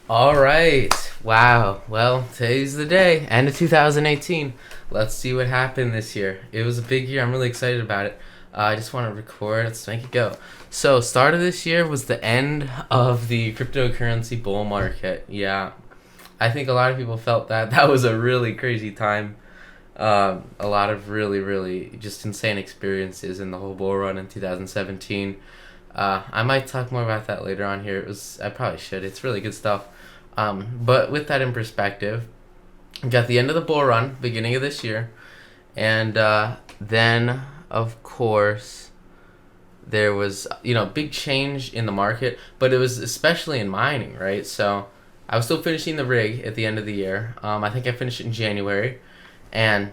All right. Wow. Well, today's the day. End of 2018. Let's see what happened this year. It was a big year. I'm really excited about it. I just want to record. Let's make it go. So, start of this year was the end of the cryptocurrency bull market. Yeah. I think a lot of people felt that. That was a really crazy time. A lot of really, really just insane experiences in the whole bull run in 2017. I might talk more about that later on here. I probably should. It's really good stuff. But with that in perspective, we got the end of the bull run, beginning of this year, and then of course there was big change in the market, but it was especially in mining, right? So I was still finishing the rig at the end of the year. I think I finished it in January, and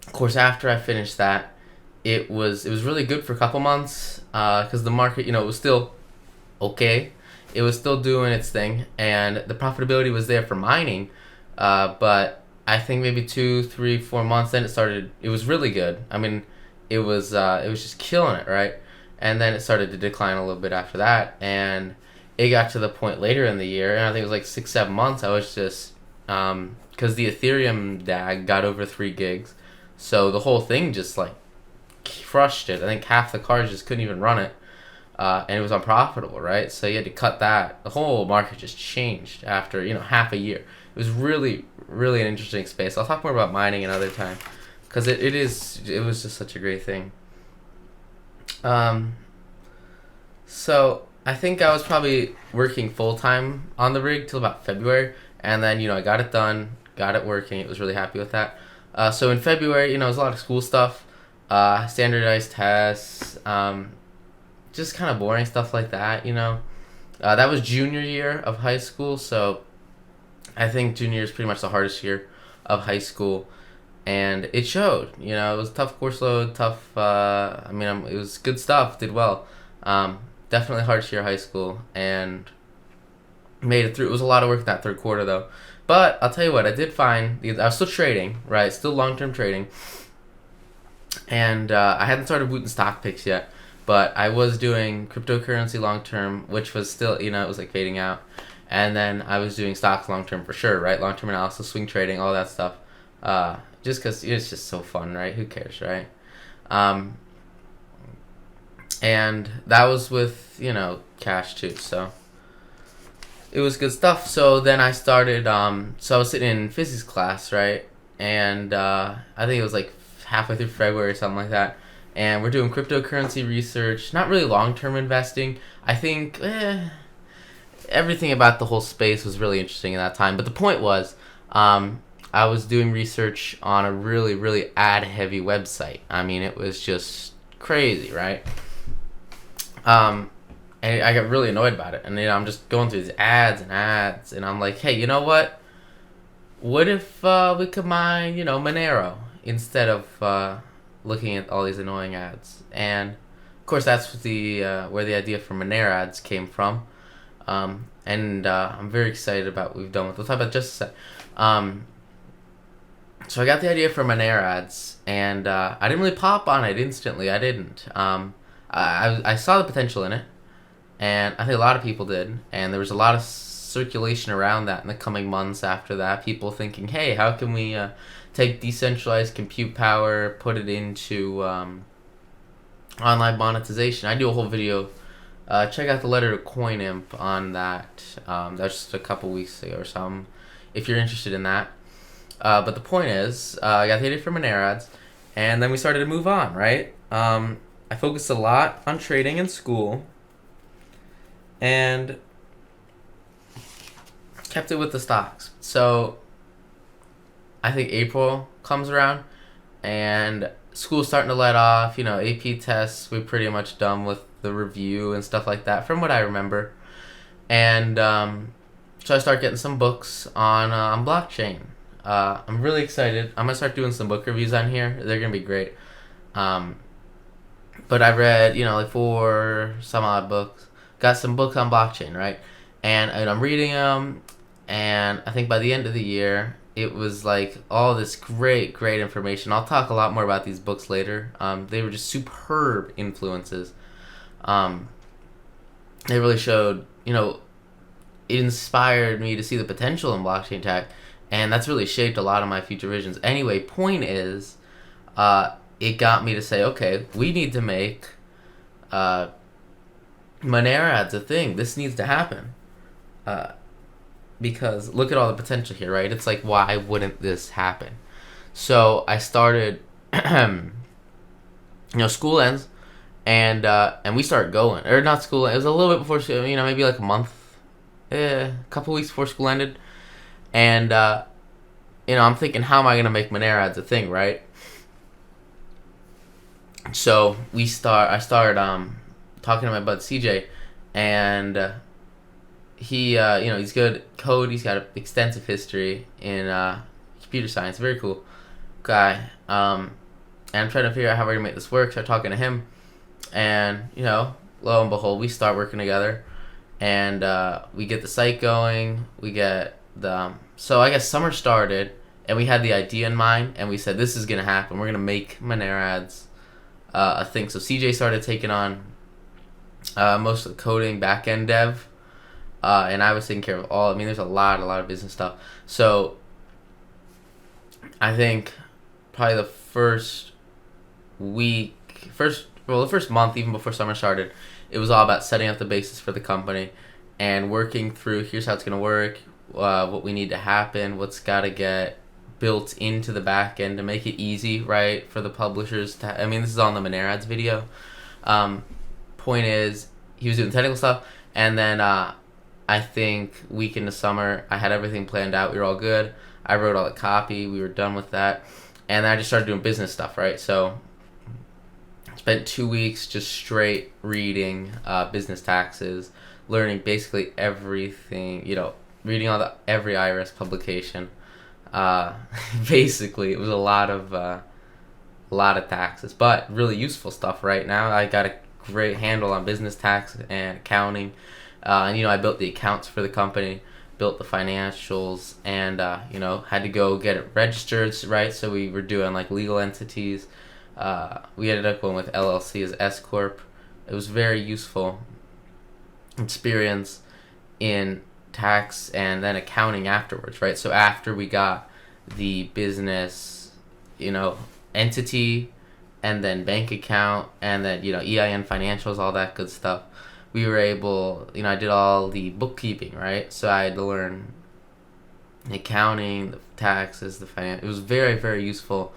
of course after I finished that, it was really good for a couple months because the market it was still okay. It was still doing its thing, and the profitability was there for mining. But I think maybe 2, 3, 4 months, then it started. It was really good. I mean, it was just killing it, right? And then it started to decline a little bit after that, and it got to the point later in the year, and I think it was like 6, 7 months. I was just because the Ethereum DAG got over 3 gigs, so the whole thing just like crushed it. I think half the cards just couldn't even run it, and it was unprofitable, right? So you had to cut that. The whole market just changed after half a year. It was really, really an interesting space. I'll talk more about mining another time because it was just such a great thing. Um, so I think I was probably working full time on the rig till about February, and then I got it done, got it working. It was really happy with that. So in February, it was a lot of school stuff, standardized tests, just kind of boring stuff like that. That was junior year of high school, so I think junior year is pretty much the hardest year of high school, and it showed. It was a tough course load, tough. It was good stuff. Did well. Definitely hardest year of high school, and made it through. It was a lot of work that third quarter though, but I'll tell you what, I did find. I was still trading, right? Still long term trading, and I hadn't started Wooten stock picks yet, but I was doing cryptocurrency long term, which was still it was like fading out, and then I was doing stocks long term for sure, right? Long term analysis, swing trading, all that stuff. Just because it's just so fun, right? Who cares, right? Um, and that was with cash too, so it was good stuff. So then I started. So I was sitting in physics class, right? And I think it was like halfway through February or something like that. And we're doing cryptocurrency research, not really long term investing. I think everything about the whole space was really interesting at that time. But the point was, I was doing research on a really, really ad heavy website. I mean, it was just crazy, right? And I got really annoyed about it. And I'm just going through these ads, and I'm like, hey, you know what? What if we could mine, Monero instead of looking at all these annoying ads? And of course, that's the where the idea for Monero ads came from. And I'm very excited about what we've done with. We'll talk about just a sec. So I got the idea for Monero ads, and I didn't really pop on it instantly. I didn't. I saw the potential in it, and I think a lot of people did. And there was a lot of circulation around that in the coming months after that. People thinking, hey, how can we take decentralized compute power, put it into online monetization? I do a whole video. Check out the letter to CoinImp on that. That's just a couple weeks ago or something, if you're interested in that. But the point is, I got the idea for Monero ads, and then we started to move on, right? I focused a lot on trading in school, and kept it with the stocks. So I think April comes around, and school's starting to let off. AP tests, we're pretty much done with the review and stuff like that, from what I remember. And so I start getting some books on blockchain. I'm really excited. I'm gonna start doing some book reviews on here. They're gonna be great. But I read, like 4 some odd books. Got some books on blockchain, right? And I'm reading them, and I think by the end of the year, it was like all this great, great information. I'll talk a lot more about these books later. They were just superb influences. They really showed, it inspired me to see the potential in blockchain tech, and that's really shaped a lot of my future visions. Anyway, point is, it got me to say, okay, we need to make Monero ads a thing. This needs to happen. Because look at all the potential here, right? It's like, why wouldn't this happen? So I started, school ends, and we start going, or not school. It was a little bit before, maybe like a month, a couple weeks before school ended, and I'm thinking, how am I gonna make Monero ads a thing, right? So I started talking to my bud CJ, and he he's good at code. He's got an extensive history in computer science. Very cool guy. And I'm trying to figure out how we're gonna make this work. Start talking to him, and lo and behold, we start working together, and we get the site going. We get the so I guess summer started, and we had the idea in mind, and we said, this is gonna happen. We're gonna make Monero ads a thing. So CJ started taking on most of the coding, back end dev, and I was taking care of all. I mean, there's a lot of business stuff. So I think probably the first month, even before summer started, it was all about setting up the basis for the company and working through, here's how it's going to work, what we need to happen, what's got to get built into the back end to make it easy, right, for the publishers to, this is on the Monero ads video. Point is, he was doing technical stuff, and then I think week into summer, I had everything planned out. We were all good. I wrote all the copy. We were done with that. And then I just started doing business stuff, right? So I spent 2 weeks just straight reading business taxes, learning basically everything, reading every IRS publication. Basically, it was a lot of taxes, but really useful stuff right now. I got a great handle on business tax and accounting. And I built the accounts for the company, built the financials, and had to go get it registered, right? So we were doing like legal entities. We ended up going with LLC as S corp. It was very useful experience in tax and then accounting afterwards, right? So after we got the business, entity, and then bank account, and then EIN financials, all that good stuff, we were able, I did all the bookkeeping, right? So I had to learn the accounting, the taxes, the finance. It was very, very useful,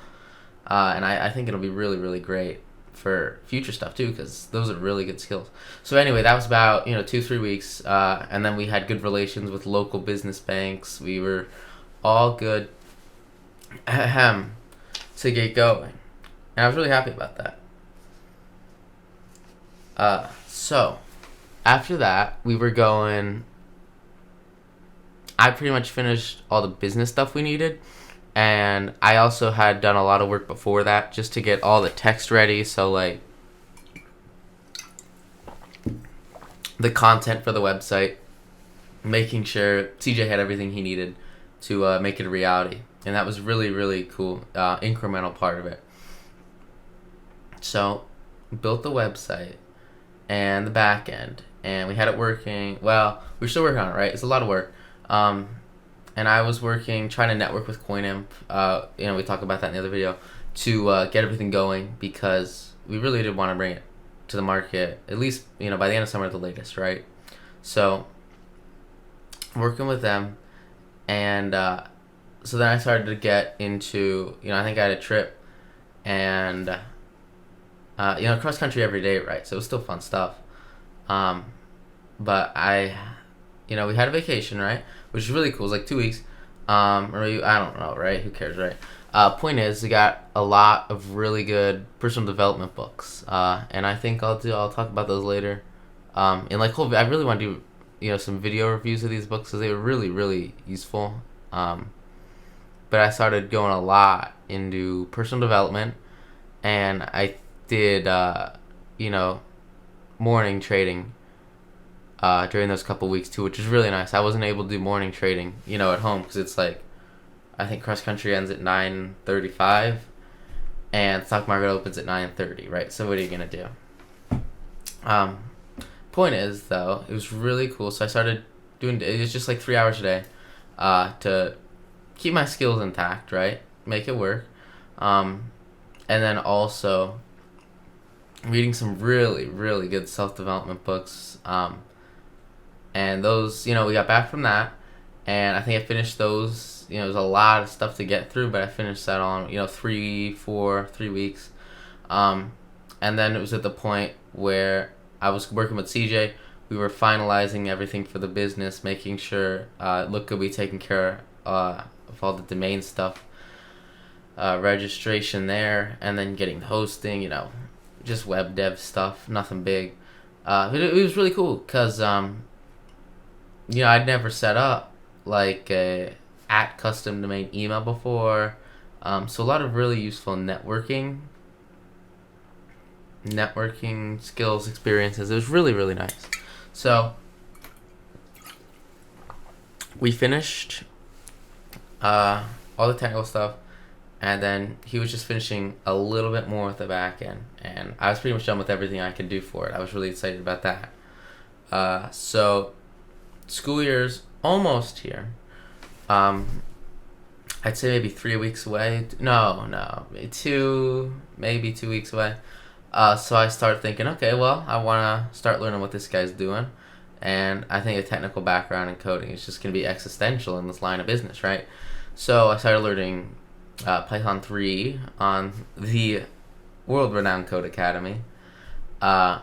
and I think it'll be really, really great for future stuff too, because those are really good skills. So anyway, that was about 2-3 weeks, and then we had good relations with local business banks. We were all good to get going, and I was really happy about that. So after that, we were going. I pretty much finished all the business stuff we needed, and I also had done a lot of work before that just to get all the text ready. So like the content for the website, making sure CJ had everything he needed to make it a reality, and that was really, really cool, incremental part of it. So built the website and the back end, and we had it working. Well, we're still working on it, right? It's a lot of work. And I was working, trying to network with CoinImp. We talked about that in the other video, to get everything going, because we really did want to bring it to the market, at least, by the end of summer at the latest, right? So working with them, and so then I started to get into, I think I had a trip, and cross country every day, right? So it was still fun stuff. But we had a vacation, right? Which is really cool. It was like 2 weeks. Or maybe, I don't know, right? Who cares, right? Point is, we got a lot of really good personal development books. And I think I'll talk about those later. I really want to do, some video reviews of these books, because they were really, really useful. But I started going a lot into personal development, and I did, morning trading during those couple weeks too, which is really nice. I wasn't able to do morning trading, at home, because it's like, I think cross country ends at 9:35, and stock market opens at 9:30, right? So what are you gonna do? Point is, though, it was really cool. So I started doing it's just like 3 hours a day, to keep my skills intact, right? Make it work, and then also reading some really really good self development books. And those, we got back from that, and I think I finished those. There's a lot of stuff to get through, but I finished that on 3 weeks. And then it was at the point where I was working with CJ. We were finalizing everything for the business, making sure Look Good be taken care of all the domain stuff, registration there, and then getting the hosting, just web dev stuff, nothing big. It was really cool because, I'd never set up like a at custom domain email before. So a lot of really useful networking skills, experiences. It was really, really nice. So we finished all the technical stuff, and then he was just finishing a little bit more with the back end, and I was pretty much done with everything I could do for it. I was really excited about that. So school year's almost here. I'd say maybe 3 weeks away. No, maybe 2 weeks away. So I started thinking, okay, well, I want to start learning what this guy's doing. And I think a technical background in coding is just going to be existential in this line of business, right? So I started learning Python 3 on the world-renowned Code Academy. I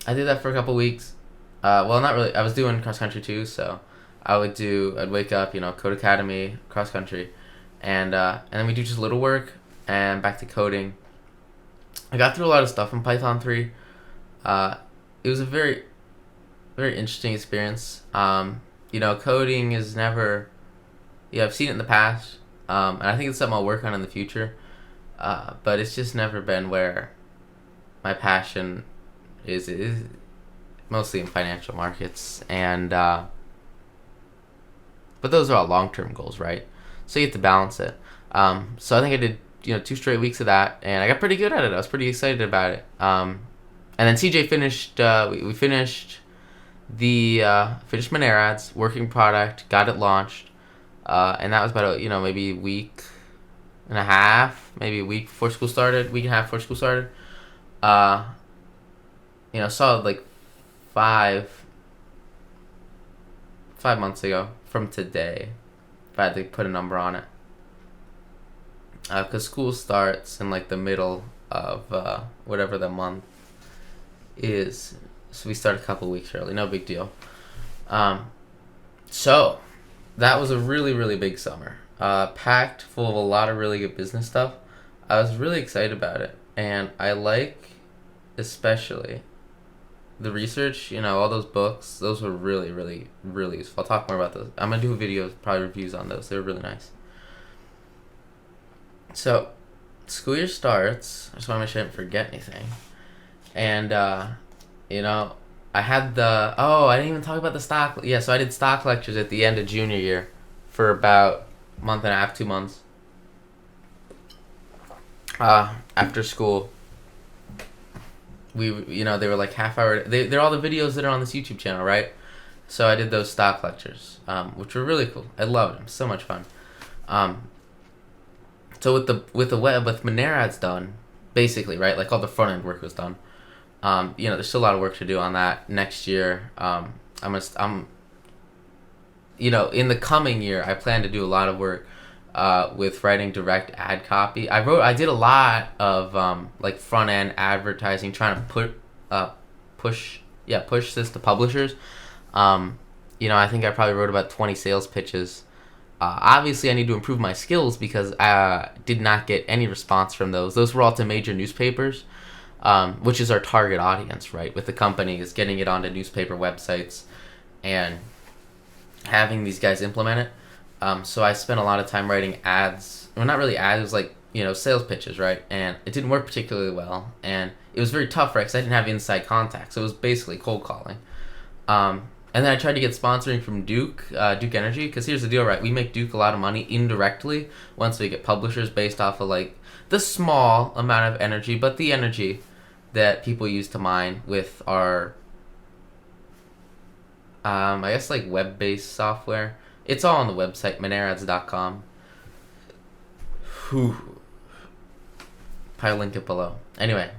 did that for a couple weeks. Well, not really. I was doing cross-country too, so I'd wake up, Code Academy, cross-country, and then we do just a little work, and back to coding. I got through a lot of stuff in Python 3. It was a very, very interesting experience. Coding is never... I've seen it in the past, and I think it's something I'll work on in the future, but it's just never been where my passion is mostly in financial markets, and but those are all long-term goals, right? So you have to balance it. So I think I did 2 straight weeks of that, and I got pretty good at it. I was pretty excited about it. And then CJ finished. We finished finished Monero ads, working product, got it launched, and that was about maybe a week and a half, maybe a week before school started, week and a half before school started. Solid like 5 months ago from today, if I had to put a number on it. Because school starts in like the middle of whatever the month is. So we start a couple weeks early, no big deal. So that was a really, really big summer. Packed full of a lot of really good business stuff. I was really excited about it. And I like especially the research, all those books. Those were really, really, really useful. I'll talk more about those. I'm going to do a video, probably reviews on those. They were really nice. So, school year starts. I just want to make sure I didn't forget anything. And, I had I didn't even talk about the stock. Yeah, so I did stock lectures at the end of junior year for about a month and a half, 2 months. After school, they were like half hour. They're all the videos that are on this YouTube channel, right? So I did those stock lectures, which were really cool. I loved them. So much fun. So with the web, with Monero ads done, basically, right? Like all the front end work was done. There's still a lot of work to do on that next year. In the coming year, I plan to do a lot of work with writing direct ad copy. I did a lot of like front end advertising, trying to push this to publishers. I think I probably wrote about 20 sales pitches. Obviously, I need to improve my skills because I did not get any response from those. Those were all to major newspapers, which is our target audience, right? With the companies, getting it onto newspaper websites and having these guys implement it. So I spent a lot of time writing ads. Well, not really ads. It was like, sales pitches, right? And it didn't work particularly well. And it was very tough, right? Because I didn't have inside contacts. So it was basically cold calling. And then I tried to get sponsoring from Duke Energy, because here's the deal, right? We make Duke a lot of money indirectly once we get publishers based off of like the small amount of energy, but the energy that people use to mine with our I guess like web-based software. It's all on the website, monerads.com. Whew. Probably link it below. Anyway,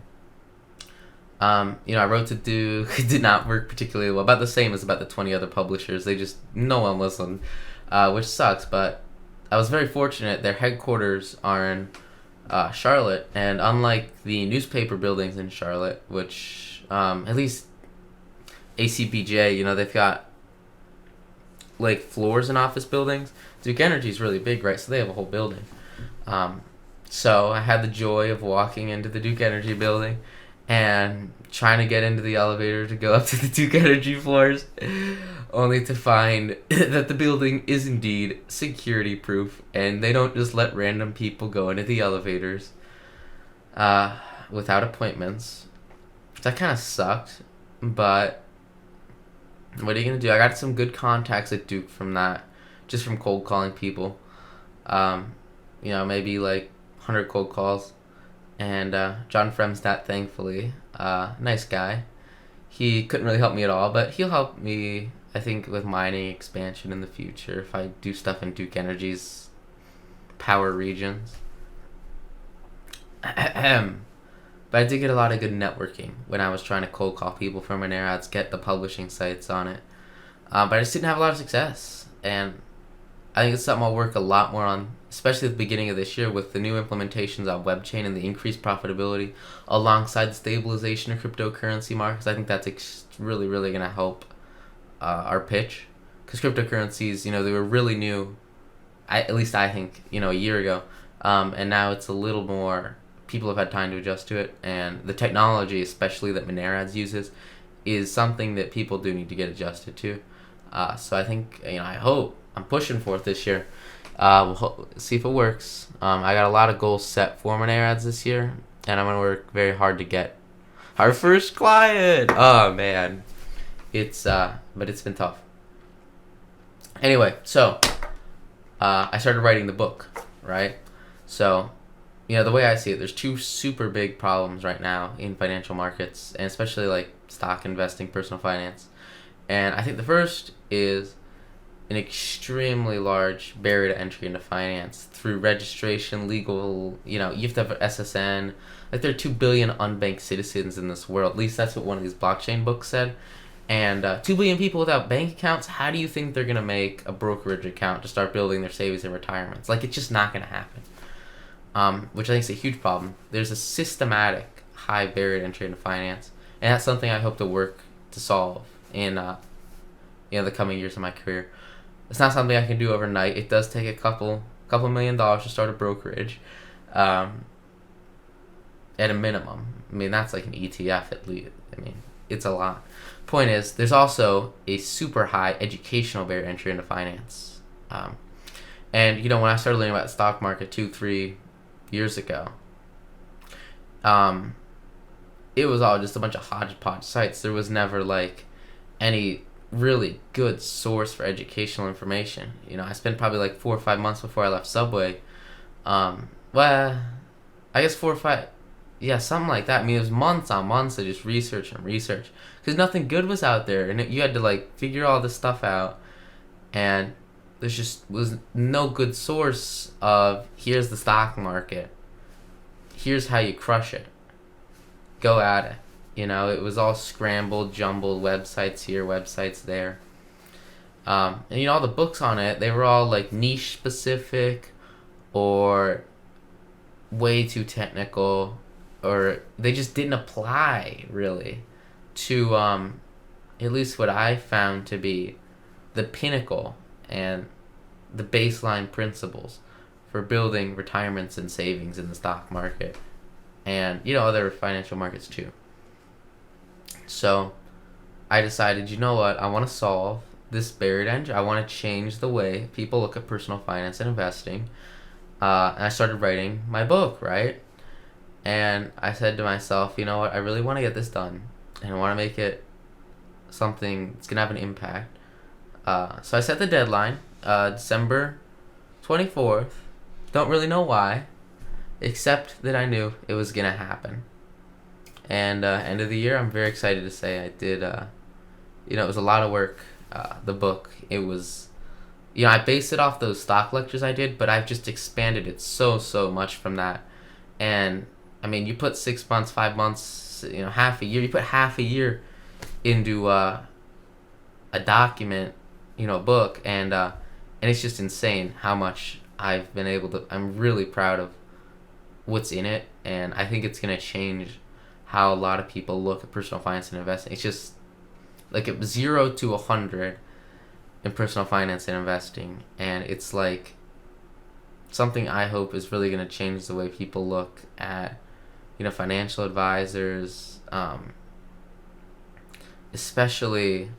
I wrote to Duke. It did not work particularly well. About the same as about the 20 other publishers. No one listened, which sucks. But I was very fortunate. Their headquarters are in Charlotte, and unlike the newspaper buildings in Charlotte, which at least ACBJ, they've got like floors in office buildings. Duke Energy is really big, right? So they have a whole building. So I had the joy of walking into the Duke Energy building and trying to get into the elevator to go up to the Duke Energy floors, only to find that the building is indeed security proof, and they don't just let random people go into the elevators without appointments. That kind of sucked, but what are you going to do? I got some good contacts at Duke from that, just from cold calling people. Maybe like 100 cold calls. And John Fremstat, thankfully, nice guy. He couldn't really help me at all, but he'll help me, I think, with mining expansion in the future if I do stuff in Duke Energy's power regions. But I did get a lot of good networking when I was trying to cold call people from Monerads, get the publishing sites on it. But I just didn't have a lot of success. And I think it's something I'll work a lot more on, especially at the beginning of this year with the new implementations on WebChain and the increased profitability alongside the stabilization of cryptocurrency markets. I think that's really, really going to help our pitch. Because cryptocurrencies, they were really new, at least I think, a year ago. And now it's a little more, people have had time to adjust to it. And the technology, especially that Monerads uses, is something that people do need to get adjusted to. So I think, I hope, I'm pushing for it this year. We'll see if it works. I got a lot of goals set for Monerads this year, and I'm going to work very hard to get our first client. Oh, man. But it's been tough. Anyway, so I started writing the book, right? So, the way I see it, there's two super big problems right now in financial markets, and especially like stock investing, personal finance. And I think the first is an extremely large barrier to entry into finance through registration, legal, you have to have an SSN. Like, there are 2 billion unbanked citizens in this world. At least that's what one of these blockchain books said. And 2 billion people without bank accounts, how do you think they're going to make a brokerage account to start building their savings and retirements? Like, it's just not going to happen, which I think is a huge problem. There's a systematic high barrier to entry into finance, and that's something I hope to work to solve in the coming years of my career. It's not something I can do overnight. It does take a couple $1 million to start a brokerage, at a minimum. I mean, that's like an ETF at least. I mean, it's a lot. Point is, there's also a super high educational barrier to entry into finance. And when I started learning about the stock market 2-3 years ago, it was all just a bunch of hodgepodge sites. There was never like any really good source for educational information. I spent probably like 4 or 5 months before I left Subway. Well, I guess 4 or 5, yeah, something like that. I mean, it was months on months of just research because nothing good was out there, and you had to like figure all this stuff out, and there just was no good source of here's the stock market, here's how you crush it, go at it. It was all scrambled, jumbled websites here, websites there. And all the books on it, they were all like niche specific or way too technical, or they just didn't apply really to at least what I found to be the pinnacle and the baseline principles for building retirements and savings in the stock market and other financial markets too. So I decided, what? I want to solve this barrier to entry. I want to change the way people look at personal finance and investing. And I started writing my book, right? And I said to myself, what? I really want to get this done. And I want to make it something that's going to have an impact. So I set the deadline, December 24th. Don't really know why, except that I knew it was going to happen. And end of the year, I'm very excited to say I did, it was a lot of work. the book. It was, I based it off those stock lectures I did, but I've just expanded it so much from that. And I mean, you put 6 months, 5 months, half a year. You put half a year into a document, book, and it's just insane how much I've been able to. I'm really proud of what's in it, and I think it's gonna change how a lot of people look at personal finance and investing. It's just like it 0 to 100 in personal finance and investing, and it's like something I hope is really gonna change the way people look at financial advisors, especially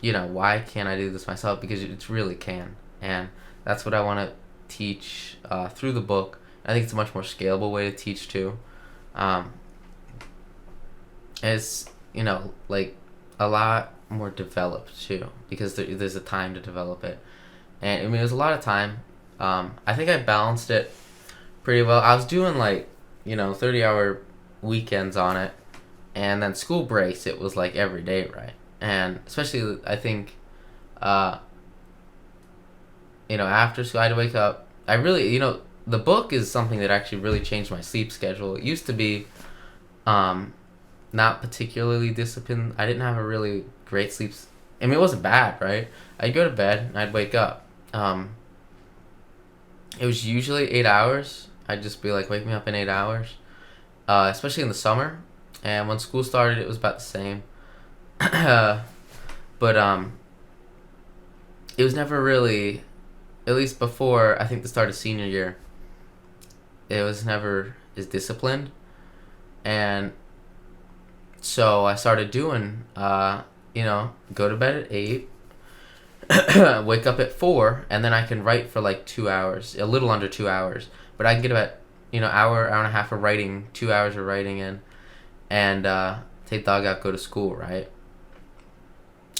why can't I do this myself? Because it really can, and that's what I want to teach through the book. I think it's a much more scalable way to teach too. It's like a lot more developed too, because there's a time to develop it, and I mean there's a lot of time. I think I balanced it pretty well. I was doing 30-hour weekends on it, and then school breaks it was like every day, right? And especially I think after school I had to wake up. I really the book is something that actually really changed my sleep schedule. It used to be not particularly disciplined. I didn't have a really great sleep. I mean, it wasn't bad, right? I'd go to bed and I'd wake up. It was usually 8 hours. I'd just be like, wake me up in 8 hours, especially in the summer. And when school started, it was about the same. But it was never really, at least before I think the start of senior year, it was never as disciplined. And so I started doing, go to bed at 8, wake up at 4, and then I can write for 2 hours, a little under 2 hours. But I can get about, hour and a half of writing, 2 hours of writing in, and take dog out, go to school, right?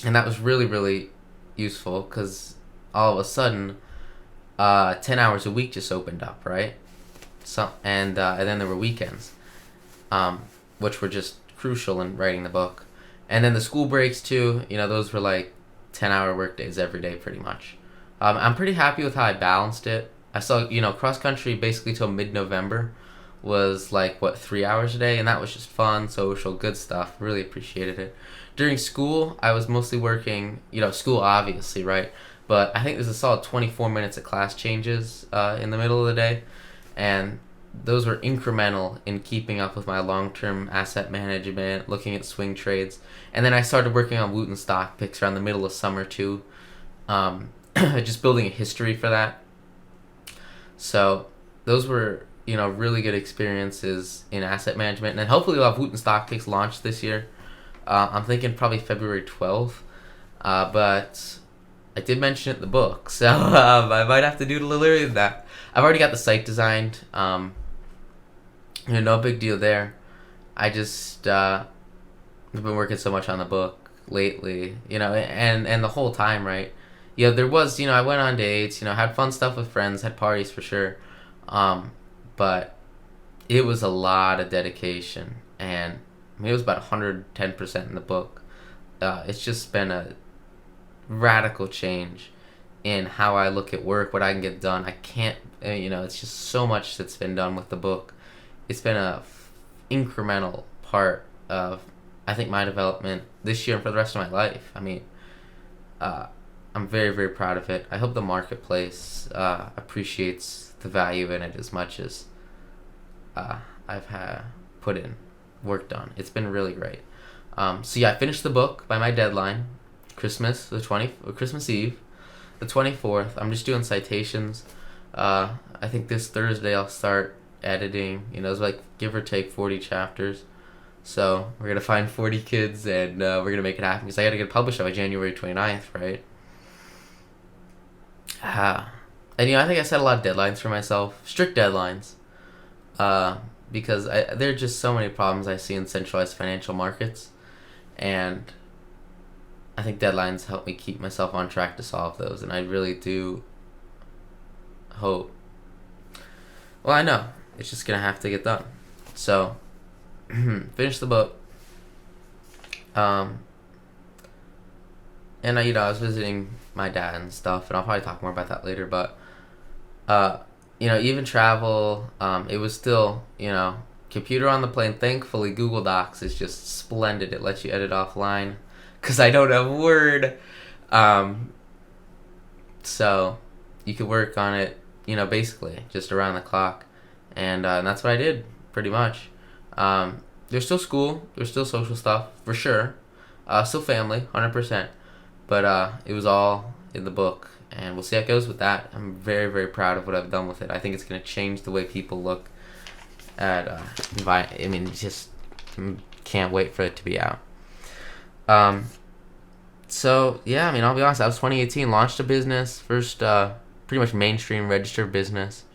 And that was really, really useful because all of a sudden, 10 hours a week just opened up, right? So and then there were weekends, which were just crucial in writing the book. And then the school breaks too, those were 10-hour work days every day pretty much. I'm pretty happy with how I balanced it. I saw, cross country basically till mid-November was 3 hours a day, and that was just fun, social, good stuff. Really appreciated it. During school, I was mostly working, school obviously, right? But I think there's a solid 24 minutes of class changes in the middle of the day, and those were incremental in keeping up with my long-term asset management, looking at swing trades. And then I started working on Wooten stock picks around the middle of summer too, just building a history for that. So those were, really good experiences in asset management. And hopefully we'll have Wooten stock picks launched this year. I'm thinking probably February 12th. But I did mention it in the book, so I might have to do it a little earlier than that. I've already got the site designed. No big deal there. I just I've been working so much on the book lately, and the whole time, right? There was, I went on dates, had fun stuff with friends, had parties for sure, but it was a lot of dedication, and I mean, it was about 110% in the book. It's just been a radical change in how I look at work, what I can get done. I can't, it's just so much that's been done with the book. It's been a incremental part of, I think, my development this year and for the rest of my life. I mean, I'm very, very proud of it. I hope the marketplace appreciates the value in it as much as I've worked on. It's been really great. So yeah, I finished the book by my deadline, Christmas Eve, the 24th. I'm just doing citations. I think this Thursday I'll start editing. It's give or take 40 chapters. So we're gonna find 40 kids and we're gonna make it happen because I gotta get it published by January 29th, right? And I think I set a lot of deadlines for myself, strict deadlines, because there are just so many problems I see in centralized financial markets, and I think deadlines help me keep myself on track to solve those, and I really do hope. Well, I know it's just gonna have to get done. So, finish the book. And I was visiting my dad and stuff, and I'll probably talk more about that later. But even travel, it was still, computer on the plane. Thankfully, Google Docs is just splendid. It lets you edit offline, cause I don't have Word. Um, so you could work on it, basically just around the clock, and that's what I did pretty much. There's still school, there's still social stuff for sure, still family, 100%. But it was all in the book, and we'll see how it goes with that. I'm very, very proud of what I've done with it. I think it's going to change the way people look at just can't wait for it to be out. So yeah, I'll be honest. I was 2018, launched a business, first pretty much mainstream registered business,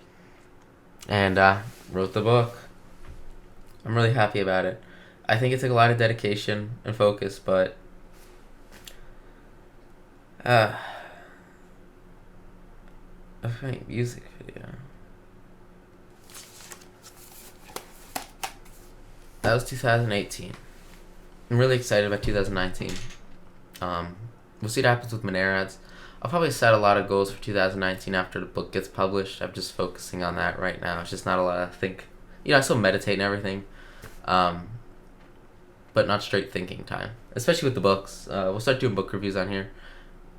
and wrote the book. I'm really happy about it. I think it took a lot of dedication and focus, but I think music video. That was 2018. I'm really excited about 2019. We'll see what happens with Monero ads. I'll probably set a lot of goals for 2019 after the book gets published. I'm just focusing on that right now. It's just not a lot of I still meditate and everything, but not straight thinking time. Especially with the books. We'll start doing book reviews on here,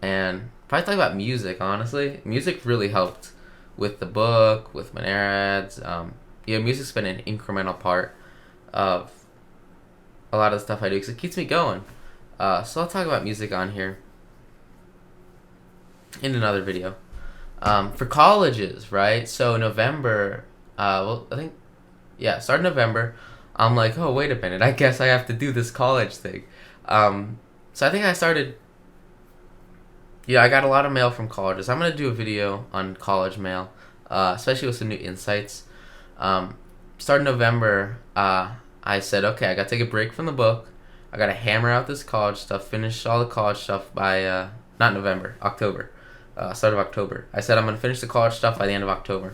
and probably talk about music. Honestly, music really helped with the book, with Monero ads. Music's been an incremental part of a lot of the stuff I do because it keeps me going. So I'll talk about music on here in another video. For colleges, right? So November, start November. I'm like, oh, wait a minute. I guess I have to do this college thing. So I think I started, I got a lot of mail from colleges. I'm going to do a video on college mail, especially with some new insights. Starting November, I said, okay, I got to take a break from the book. I got to hammer out this college stuff, finish all the college stuff by, not November, October. Start of October. I said I'm going to finish the college stuff by the end of October.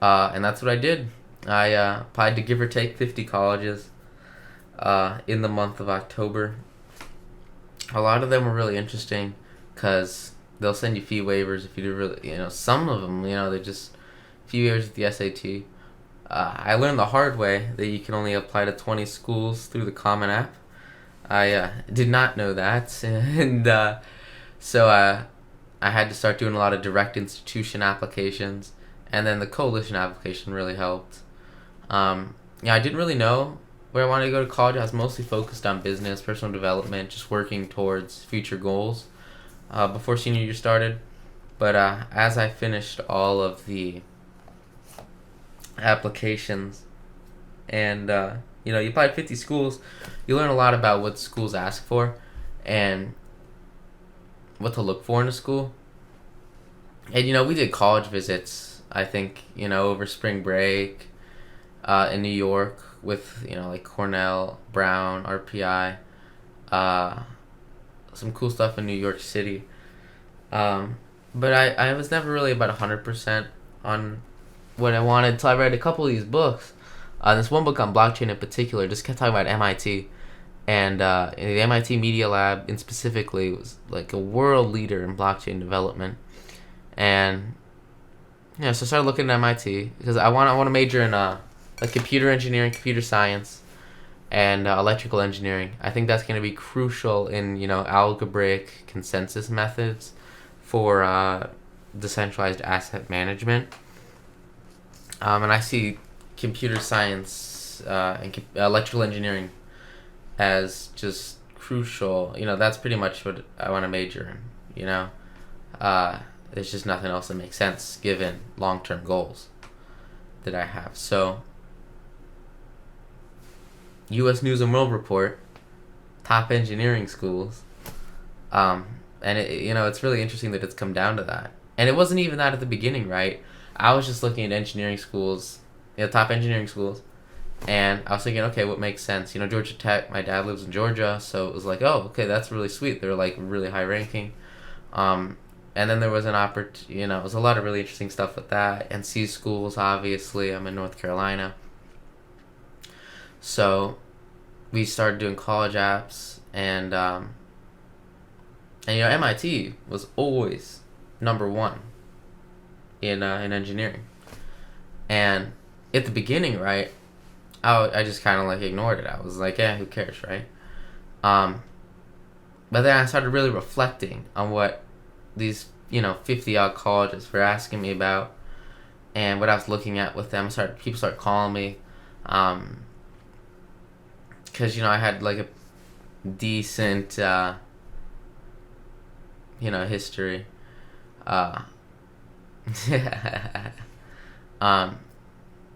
And that's what I did. I applied to give or take 50 colleges in the month of October. A lot of them were really interesting because they'll send you fee waivers if you do really, some of them, they're just fee waivers with the SAT. I learned the hard way that you can only apply to 20 schools through the Common App. I did not know that, and so I had to start doing a lot of direct institution applications, and then the coalition application really helped. I didn't really know where I wanted to go to college. I was mostly focused on business, personal development, just working towards future goals before senior year started. But as I finished all of the applications, and you apply to 50 schools, you learn a lot about what schools ask for and what to look for in a school. And we did college visits, I think, over spring break in New York with like Cornell, Brown, RPI, some cool stuff in New York City. But I was never really about 100% on what I wanted until I read a couple of these books. This one book on blockchain in particular just kept talking about MIT. And the MIT Media Lab, in specifically, was like a world leader in blockchain development. And so I started looking at MIT because I want to major in like computer engineering, computer science, and electrical engineering. I think that's going to be crucial in algebraic consensus methods for decentralized asset management. And I see computer science and electrical engineering as just crucial. That's pretty much what I want to major in. There's just nothing else that makes sense given long-term goals that I have. So, U.S. News and World Report, top engineering schools, and it's really interesting that it's come down to that. And it wasn't even that at the beginning, right? I was just looking at engineering schools, top engineering schools, and I was thinking, okay, what makes sense? Georgia Tech, my dad lives in Georgia, so it was like, oh, okay, that's really sweet. They're like really high ranking. And then there was an it was a lot of really interesting stuff with that. NC schools, obviously. I'm in North Carolina. So we started doing college apps, and And MIT was always number one in engineering. And at the beginning, right, I just kind of like ignored it. I was like, who cares, right? But then I started really reflecting on what these 50 odd colleges were asking me about, and what I was looking at with them. People started calling me, because I had like a decent history. Uh,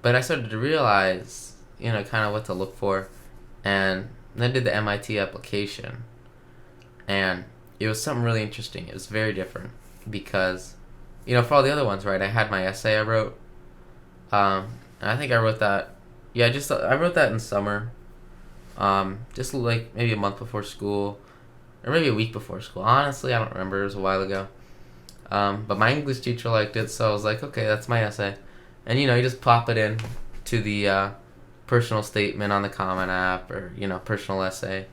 but I started to realize kind of what to look for, and then did the MIT application, and it was something really interesting. It was very different because for all the other ones, right, I had my essay I wrote, and I think I wrote that, I wrote that in summer, just like maybe a month before school, or maybe a week before school. Honestly, I don't remember. It was a while ago. But my English teacher liked it, so I was like, okay, that's my essay. And you just pop it in to the personal statement on the Common App, or personal essay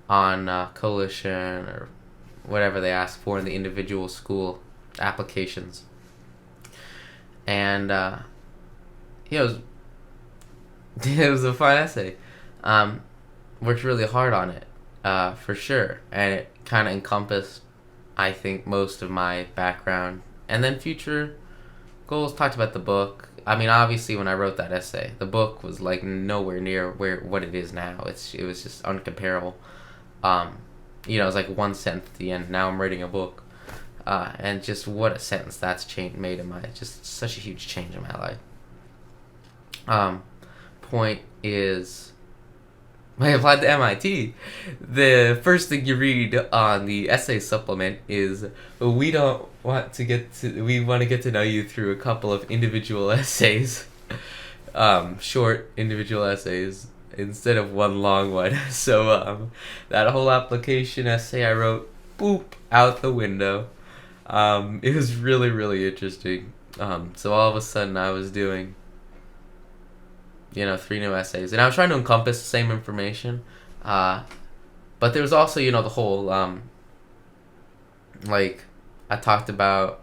on Coalition, or whatever they ask for in the individual school applications. And it was it was a fun essay. Worked really hard on it, for sure, and it kind of encompassed, I think, most of my background and then future goals. Talked about the book. I mean, obviously, when I wrote that essay, the book was like nowhere near what it is now. It was just uncomparable. It was like one sentence at the end. Now I'm writing a book, and just what a sentence that's made in my, just such a huge change in my life. Point is, when I applied to MIT, the first thing you read on the essay supplement is, we want to get to know you through a couple of individual essays, short individual essays, instead of one long one. So that whole application essay I wrote, boop, out the window. It was really, really interesting. So all of a sudden I was doing 3 new essays, and I was trying to encompass the same information, but there was also the whole like I talked about,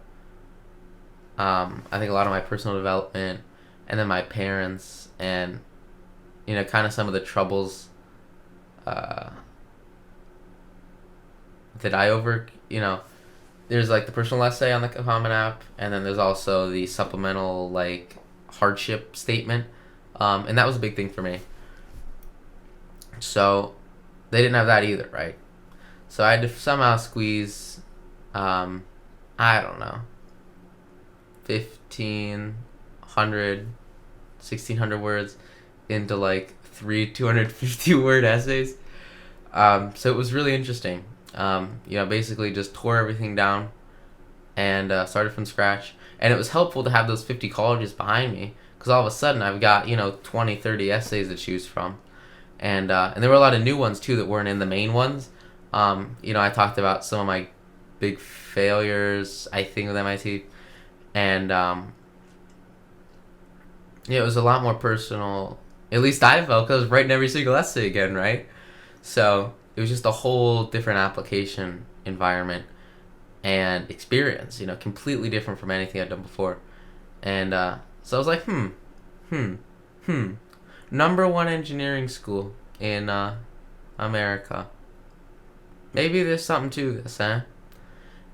I think a lot of my personal development, and then my parents, and kind of some of the troubles that there's like the personal essay on the Common App, and then there's also the supplemental like hardship statement. And that was a big thing for me. So they didn't have that either, right? So I had to somehow squeeze, I don't know, 1,500, 1,600 words into like 250 word essays. So it was really interesting. Basically just tore everything down and started from scratch. And it was helpful to have those 50 colleges behind me, because all of a sudden I've got 20, 30 essays to choose from, and there were a lot of new ones too that weren't in the main ones. I talked about some of my big failures, I think, with MIT, and it was a lot more personal. At least I felt, because I was writing every single essay again, right? So it was just a whole different application environment and experience, completely different from anything I'd done before, and so I was like, number one engineering school in America. Maybe there's something to this, eh?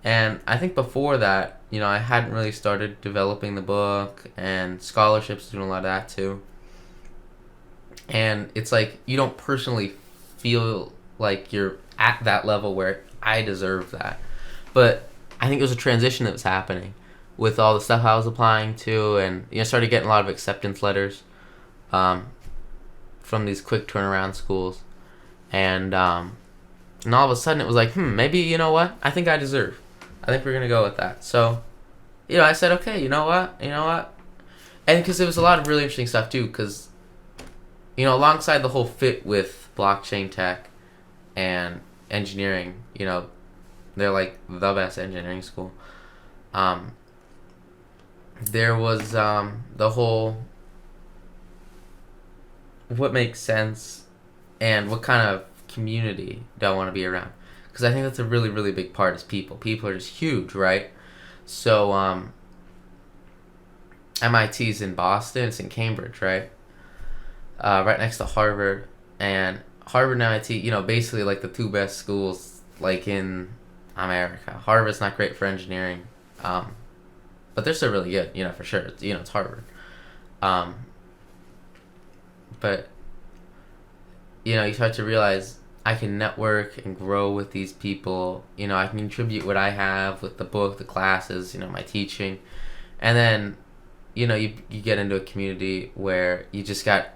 And I think before that, I hadn't really started developing the book, and scholarships, doing a lot of that too. And it's like, you don't personally feel like you're at that level where I deserve that. But I think it was a transition that was happening with all the stuff I was applying to, and started getting a lot of acceptance letters from these quick turnaround schools, and all of a sudden it was like, maybe, what, I think I deserve. I think we're gonna go with that. So, I said, okay, you know what, and because there was a lot of really interesting stuff too, because alongside the whole fit with blockchain tech and engineering, they're like the best engineering school. There was the whole what makes sense and what kind of community do I want to be around. because I think that's a really, really big part is people. People are just huge, right? So MIT's in Boston. It's in Cambridge, right? Right next to Harvard. And Harvard and MIT, basically like the two best schools like in America. Harvard's not great for engineering, but they're still really good, for sure. It's Harvard. But you start to realize I can network and grow with these people. I can contribute what I have with the book, the classes, my teaching, and then you get into a community where you just got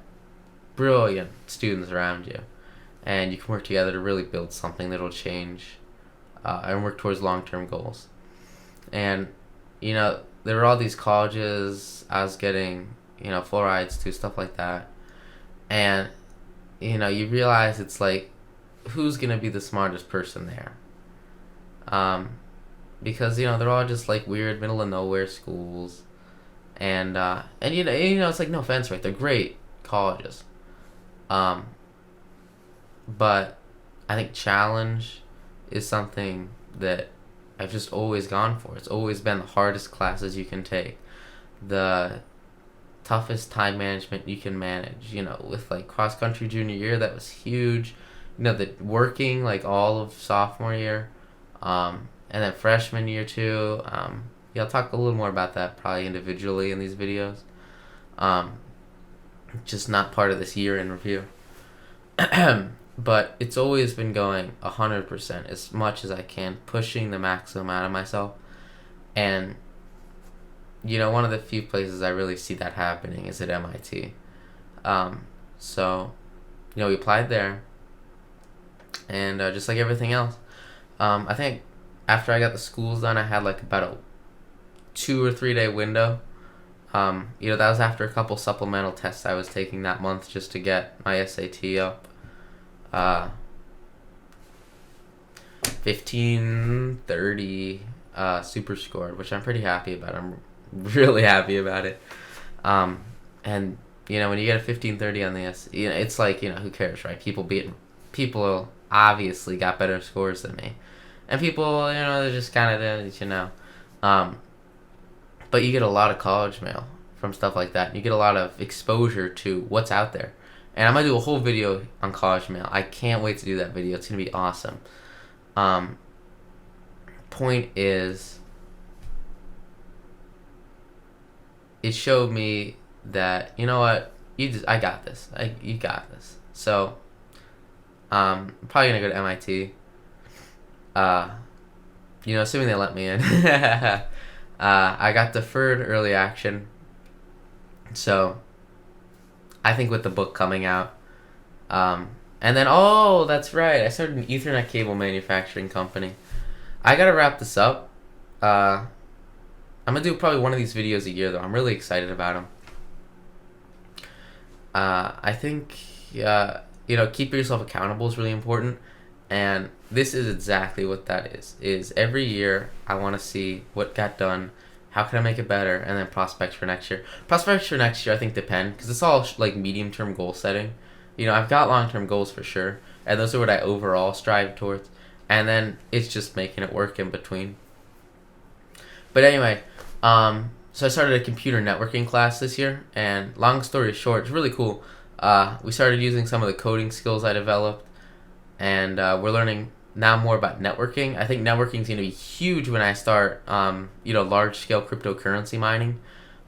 brilliant students around you, and you can work together to really build something that'll change and work towards long-term goals. And there were all these colleges I was getting full rides to, stuff like that, and you realize it's like, who's gonna be the smartest person there? Because they're all just like weird middle of nowhere schools, and it's like, no offense, right? They're great colleges, but I think challenge is something that I've just always gone for. It's always been the hardest classes you can take, the toughest time management you can manage. With like cross country junior year, that was huge. The working like all of sophomore year, and then freshman year too. I'll talk a little more about that probably individually in these videos. Just not part of this year in review. But it's always been going 100% as much as I can, pushing the maximum out of myself. And one of the few places I really see that happening is at MIT. So we applied there, and just like everything else, I think after I got the schools done, I had like about a 2 or 3 day window. That was after a couple supplemental tests I was taking that month just to get my SAT up. 1530 super scored, which I'm pretty happy about. I'm really happy about it. And when you get a 1530 on the it's like, who cares, right? People obviously got better scores than me, and people, they're just kind of but you get a lot of college mail from stuff like that. You get a lot of exposure to what's out there. And I'm going to do a whole video on college mail. I can't wait to do that video. It's going to be awesome. Point is, it showed me that, I got this. You got this. So, I'm probably going to go to MIT. Assuming they let me in. I got deferred early action. So, I think with the book coming out, and then, that's right, I started an Ethernet cable manufacturing company. I gotta wrap this up. I'm gonna do probably one of these videos a year, though. I'm really excited about them. I think, keeping yourself accountable is really important, and this is exactly what that is every year I want to see what got done, how can I make it better, and then prospects for next year. Prospects for next year I think depend, because it's all like medium-term goal setting. I've got long-term goals for sure, and those are what I overall strive towards, and then it's just making it work in between. But anyway, so I started a computer networking class this year, and long story short, it's really cool. We started using some of the coding skills I developed, and we're learning now more about networking. I think networking is going to be huge when I start, large-scale cryptocurrency mining,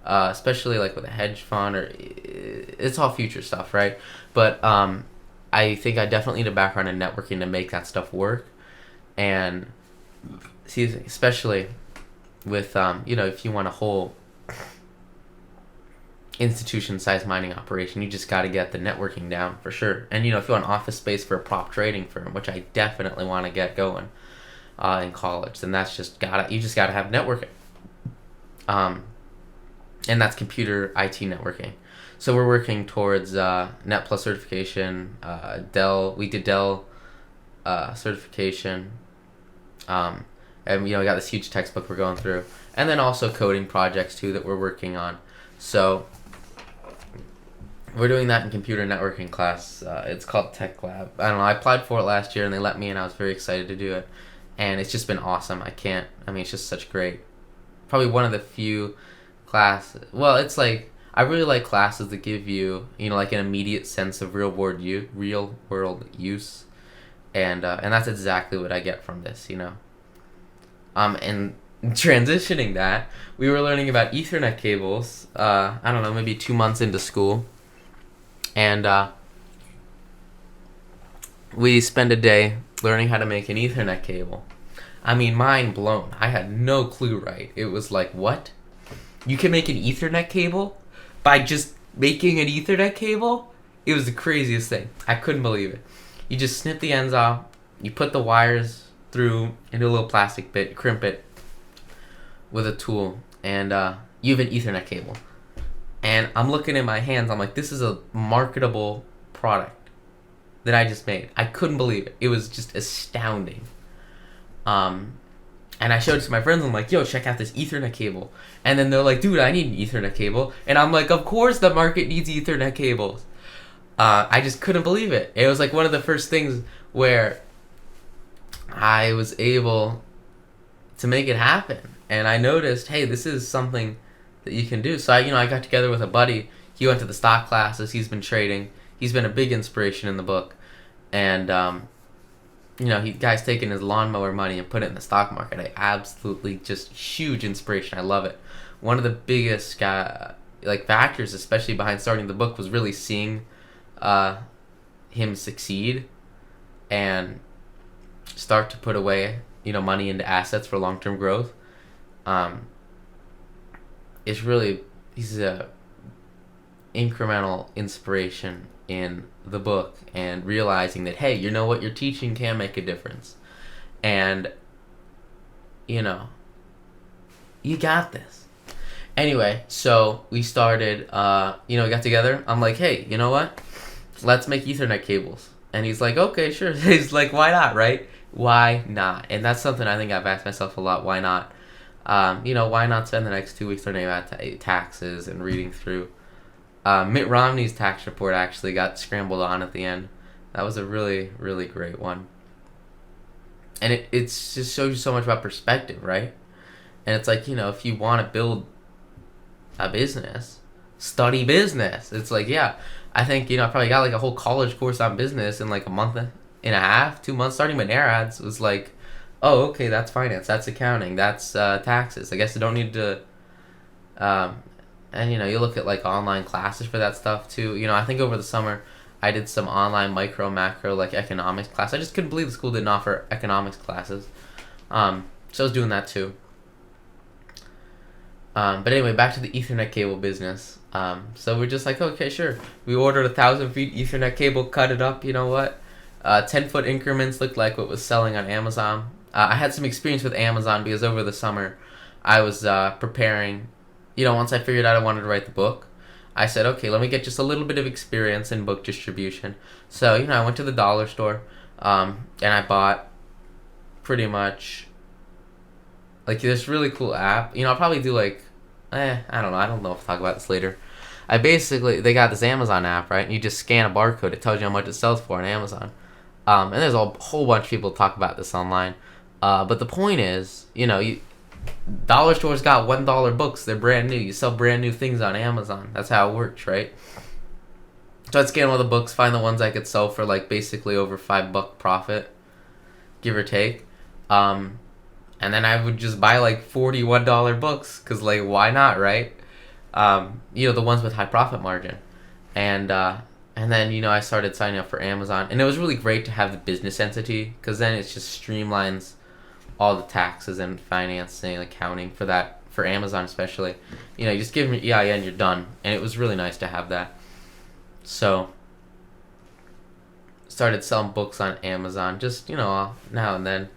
especially like with a hedge fund, or it's all future stuff, right? But I think I definitely need a background in networking to make that stuff work, and especially with if you want a whole institution-sized mining operation, you just got to get the networking down for sure. And if you want office space for a prop trading firm, which I definitely want to get going in college, then you just gotta have networking. And that's computer IT networking. So we're working towards Net Plus certification, Dell. We did Dell certification, and we got this huge textbook we're going through, and then also coding projects too that we're working on. So We're doing that in computer networking class. It's called Tech Lab. I don't know. I applied for it last year and they let me in. I was very excited to do it, and it's just been awesome. I mean, it's just such great. Probably one of the few classes. Well, it's like I really like classes that give you, like an immediate sense of real world use, and that's exactly what I get from this. And transitioning that, we were learning about Ethernet cables. I don't know, maybe 2 months into school. And we spend a day learning how to make an Ethernet cable. I mean, mind blown. I had no clue, right? It was like, what? You can make an Ethernet cable by just making an Ethernet cable? It was the craziest thing. I couldn't believe it. You just snip the ends off, you put the wires through into a little plastic bit, crimp it with a tool, and you have an Ethernet cable. And I'm looking at my hands, I'm like, this is a marketable product that I just made. I couldn't believe it. It was just astounding. And I showed it to my friends, I'm like, yo, check out this Ethernet cable. And then they're like, dude, I need an Ethernet cable. And I'm like, of course the market needs Ethernet cables. I just couldn't believe it. It was like one of the first things where I was able to make it happen. And I noticed, hey, this is something that you can do. So I got together with a buddy. He went to the stock classes. He's been trading. He's been a big inspiration in the book. And guy's taken his lawnmower money and put it in the stock market. I absolutely just huge inspiration. I love it. One of the biggest factors, especially behind starting the book, was really seeing him succeed and start to put away money into assets for long-term growth. He's a incremental inspiration in the book, and realizing that, hey, what you're teaching can make a difference, and you got this. Anyway, so we started, we got together. I'm like, hey, you know what? Let's make Ethernet cables. And he's like, okay, sure. He's like, why not, right? Why not? And that's something I think I've asked myself a lot. Why not? Why not spend the next 2 weeks learning about taxes and reading through? Mitt Romney's tax report actually got scrambled on at the end. That was a really, really great one. And it just shows you so much about perspective, right? And it's like, if you want to build a business, study business. It's like, yeah, I think, I probably got like a whole college course on business in like a month and a half, 2 months, starting with ads. It was like, oh, okay, that's finance, that's accounting, that's taxes. I guess I don't need to, and you look at like online classes for that stuff too. I think over the summer I did some online micro, macro, like economics class. I just couldn't believe the school didn't offer economics classes. So I was doing that too. But anyway, back to the Ethernet cable business. So we're just like, okay, sure. We ordered 1,000 feet Ethernet cable, cut it up, 10-foot increments looked like what was selling on Amazon. I had some experience with Amazon because over the summer I was preparing, once I figured out I wanted to write the book, I said, okay, let me get just a little bit of experience in book distribution. So, I went to the dollar store, and I bought pretty much like this really cool app. I'll probably do like, I don't know if I'll talk about this later. They got this Amazon app, right? And you just scan a barcode, it tells you how much it sells for on Amazon. And there's a whole bunch of people talk about this online. But the point is, dollar stores got $1 books. They're brand new. You sell brand new things on Amazon. That's how it works, right? So I'd scan all the books, find the ones I could sell for like basically over $5 profit, give or take. And then I would just buy like $41 books, because like, why not, right? The ones with high profit margin. And then, I started signing up for Amazon. And it was really great to have the business entity, because then it just streamlines all the taxes and financing, accounting for Amazon especially. You just give them your EIN, you're done. And it was really nice to have that. So, started selling books on Amazon, just, now and then.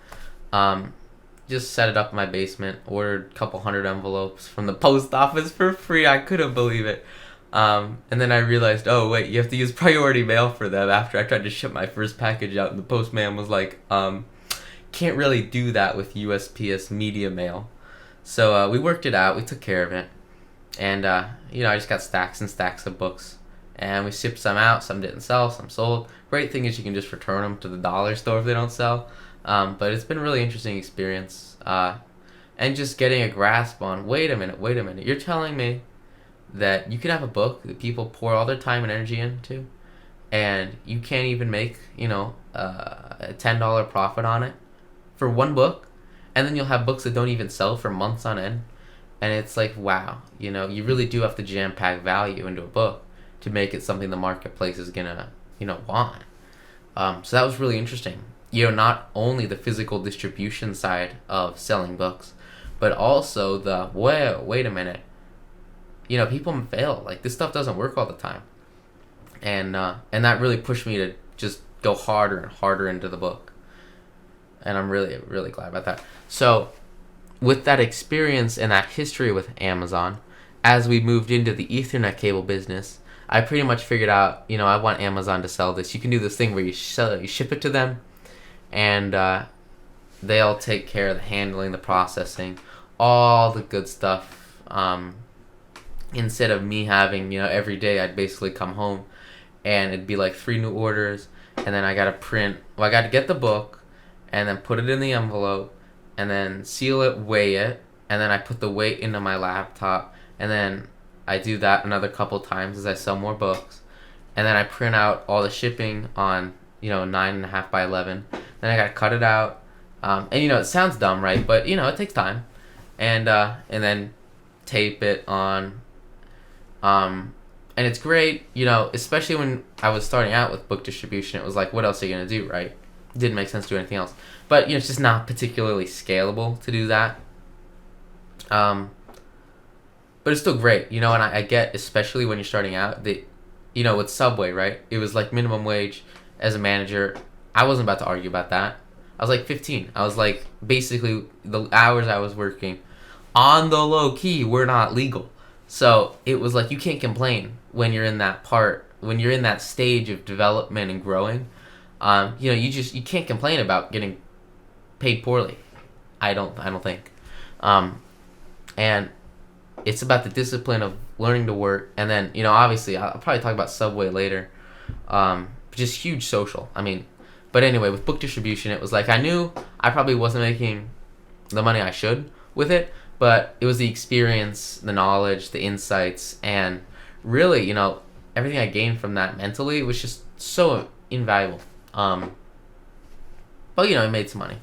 Just set it up in my basement, ordered a couple hundred envelopes from the post office for free. I couldn't believe it. And then I realized, oh, wait, you have to use priority mail for them after I tried to ship my first package out. And the postman was like, can't really do that with USPS media mail. So we worked it out. We took care of it. And, I just got stacks and stacks of books. and we shipped some out. Some didn't sell, some sold. Great thing is you can just return them to the dollar store if they don't sell. But it's been a really interesting experience, and just getting a grasp on, wait a minute, you're telling me that you can have a book that people pour all their time and energy into, and you can't even make, a $10 profit on it for one book, and then you'll have books that don't even sell for months on end, and it's like, wow, you really do have to jam pack value into a book to make it something the marketplace is gonna, want. So that was really interesting. Not only the physical distribution side of selling books, but also the, wait a minute, people fail. Like, this stuff doesn't work all the time. And that really pushed me to just go harder and harder into the book. And I'm really, really glad about that. So with that experience and that history with Amazon, as we moved into the Ethernet cable business, I pretty much figured out, I want Amazon to sell this. You can do this thing where you ship it to them, and they'll take care of the handling, the processing, all the good stuff. Instead of me having, every day I'd basically come home and it'd be like 3 new orders, and then I got to get the book and then put it in the envelope and then seal it, weigh it, and then I put the weight into my laptop, and then I do that another couple times as I sell more books, and then I print out all the shipping on 9.5 by 11. Then I gotta cut it out, and it sounds dumb, right? But it takes time, and then tape it on, and it's great, especially when I was starting out with book distribution. It was like, what else are you gonna do, right? It didn't make sense to do anything else, but it's just not particularly scalable to do that. But it's still great, and I get, especially when you're starting out, that, with Subway, right? It was like minimum wage. As a manager, I wasn't about to argue about that. I was like 15. I was like, basically, the hours I was working, on the low key, were not legal. So it was like, you can't complain when you're in that stage of development and growing. You can't complain about getting paid poorly. I don't think. And it's about the discipline of learning to work, and then obviously I'll probably talk about Subway later. Just huge social. But anyway, with book distribution, it was like, I knew I probably wasn't making the money I should with it, but it was the experience, the knowledge, the insights, and really, everything I gained from that mentally was just so invaluable. But I made some money.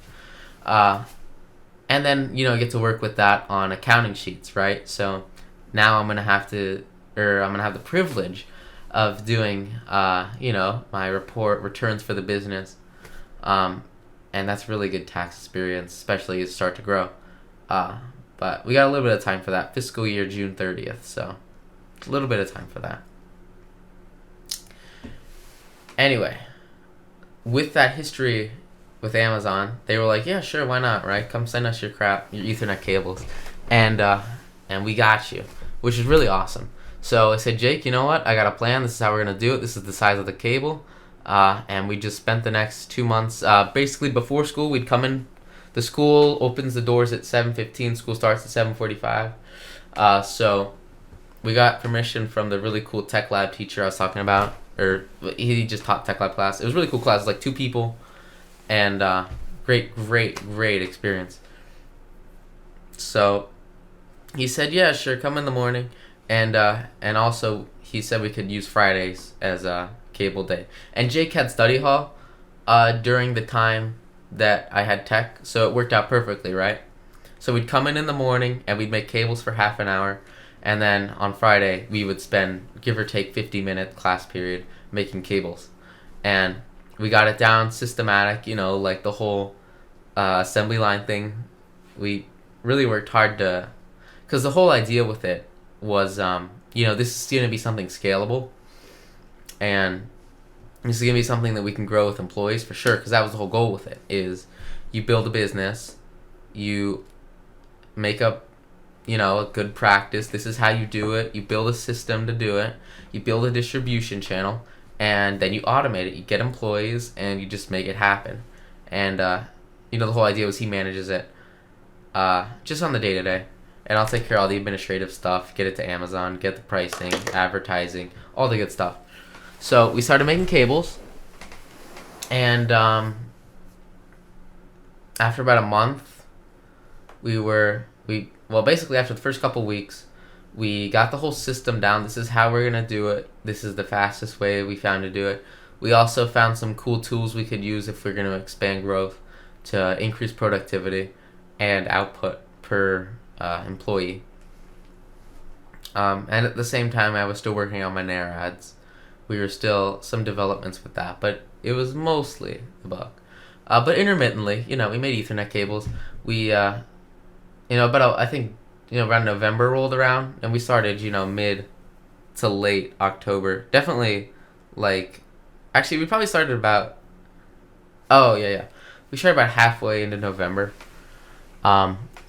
And then, I get to work with that on accounting sheets, right? So now I'm going to have the privilege of doing, my returns for the business. And that's really good tax experience, especially as you start to grow. But we got a little bit of time for that. Fiscal year, June 30th. So a little bit of time for that. Anyway, with that history with Amazon, they were like, yeah, sure, why not, right? Come send us your crap, your Ethernet cables, and we got you, which is really awesome. So I said, Jake, you know what? I got a plan. This is how we're gonna do it. This is the size of the cable, and we just spent the next 2 months, basically before school. We'd come in. The school opens the doors at 7:15. School starts at 7:45. So we got permission from the really cool tech lab teacher I was talking about, or he just taught tech lab class. It was a really cool class. It was like 2 people. And great experience. So he said, yeah, sure, come in the morning. And also he said we could use Fridays as a cable day. And Jake had study hall during the time that I had tech, so it worked out perfectly, right? So we'd come in the morning and we'd make cables for half an hour, and then on Friday we would spend, give or take, 50-minute class period making cables. And we got it down systematic, like the whole assembly line thing. We really worked hard because the whole idea with it was, this is going to be something scalable, and this is going to be something that we can grow with employees for sure, because that was the whole goal with it, is you build a business, you make up, a good practice. This is how you do it. You build a system to do it. You build a distribution channel, and then you automate it. You get employees, and you just make it happen. And, the whole idea was he manages it just on the day-to-day. and I'll take care of all the administrative stuff, get it to Amazon, get the pricing, advertising, all the good stuff. So we started making cables, and after about a month, basically after the first couple weeks, we got the whole system down. This is how we're gonna do it. This is the fastest way we found to do it. We also found some cool tools we could use if we're gonna expand growth to increase productivity and output per employee. And at the same time, I was still working on my Nair ads. We were still some developments with that, but it was mostly the bug. But intermittently, we made Ethernet cables. We, I think, around November rolled around, and we started, mid to late October. Definitely, actually, we probably started about, we started about halfway into November.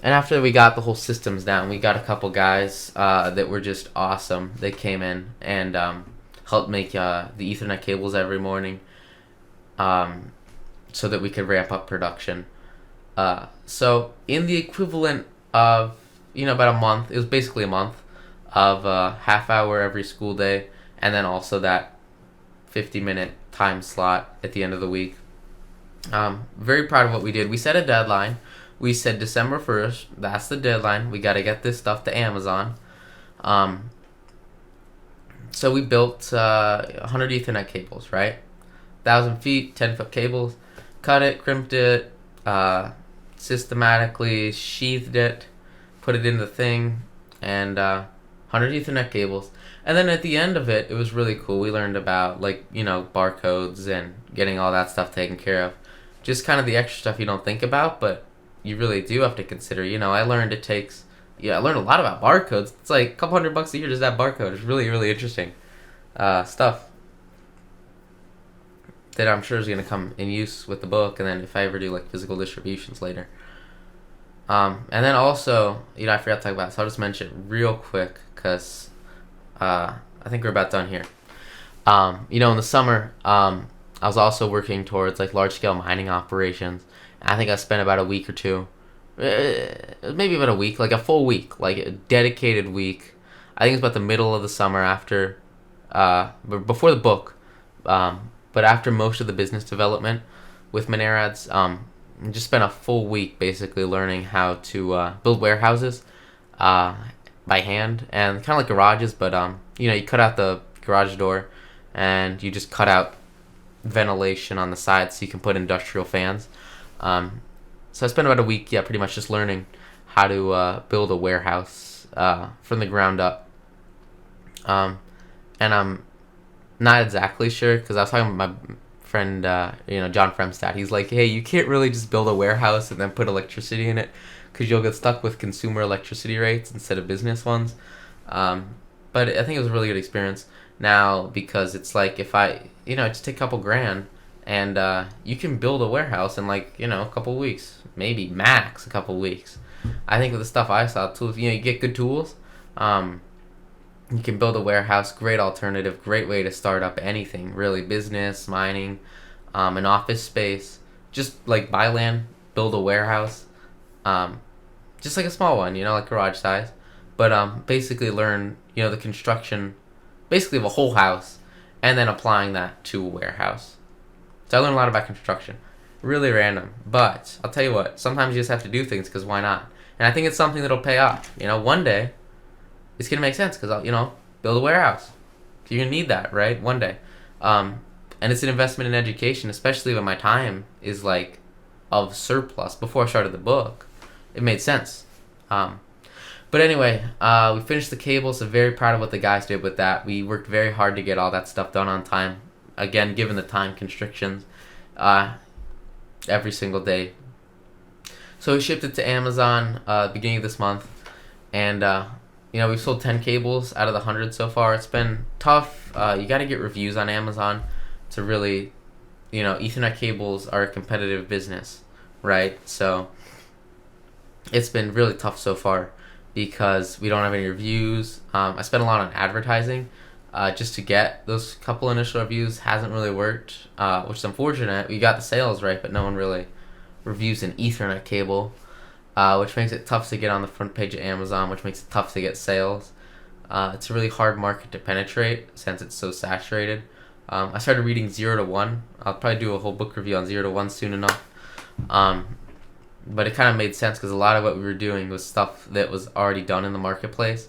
And after we got the whole systems down, we got a couple guys that were just awesome. They came in and helped make the Ethernet cables every morning so that we could ramp up production. So in the equivalent of, about a month, it was basically a month of a half hour every school day, and then also that 50-minute time slot at the end of the week. Very proud of what we did. We set a deadline. We said December 1st, that's the deadline. We got to get this stuff to Amazon. So we built 100 Ethernet cables, right? 1,000 feet, 10-foot cables. Cut it, crimped it, systematically sheathed it, put it in the thing, and 100 Ethernet cables. And then at the end of it, it was really cool. We learned about, barcodes and getting all that stuff taken care of. Just kind of the extra stuff you don't think about, but you really do have to consider. I learned I learned a lot about barcodes. It's like a couple $100 a year just that barcode. It's really, really interesting stuff that I'm sure is going to come in use with the book, and then if I ever do physical distributions later. And then also, I forgot to talk about it, so I'll just mention it real quick because I think we're about done here. In the summer, I was also working towards large-scale mining operations. I think I spent about a week or two, maybe about a week, a full week, a dedicated week. I think it's about the middle of the summer after, before the book, but after most of the business development with Nair ads, just spent a full week basically learning how to build warehouses by hand, and kind of like garages, but you cut out the garage door and you just cut out ventilation on the side so you can put industrial fans. So I spent about a week, pretty much just learning how to build a warehouse from the ground up. And I'm not exactly sure, because I was talking with my friend, John Fremstad. He's like, hey, you can't really just build a warehouse and then put electricity in it, because you'll get stuck with consumer electricity rates instead of business ones. But I think it was a really good experience now, because it's if I, just take a couple grand, and you can build a warehouse in a couple weeks, maybe max a couple weeks. I think with the stuff I saw, tools, you get good tools. You can build a warehouse, great alternative, great way to start up anything, really, business, mining, an office space. Just buy land, build a warehouse, just a small one, garage size. But basically learn, the construction, basically of a whole house, and then applying that to a warehouse. So I learned a lot about construction. Really random. But I'll tell you what, sometimes you just have to do things because why not? And I think it's something that'll pay off. One day it's going to make sense because I'll, build a warehouse. You're going to need that, right? One day. And it's an investment in education, especially when my time is of surplus. Before I started the book, it made sense. But anyway, we finished the cables, so very proud of what the guys did with that. We worked very hard to get all that stuff done on time. Again, given the time constrictions, every single day. So we shipped it to Amazon beginning of this month, and we've sold 10 cables out of the 100 so far. It's been tough. You got to get reviews on Amazon to really, Ethernet cables are a competitive business, right? So it's been really tough so far because we don't have any reviews. I spent a lot on advertising just to get those couple initial reviews. Hasn't really worked, which is unfortunate. We got the sales right, but no one really reviews an Ethernet cable. which makes it tough to get on the front page of Amazon, which makes it tough to get sales. It's a really hard market to penetrate since it's so saturated. I started reading 0 to 1. I'll probably do a whole book review on 0 to 1 soon enough. But it kind of made sense because a lot of what we were doing was stuff that was already done in the marketplace.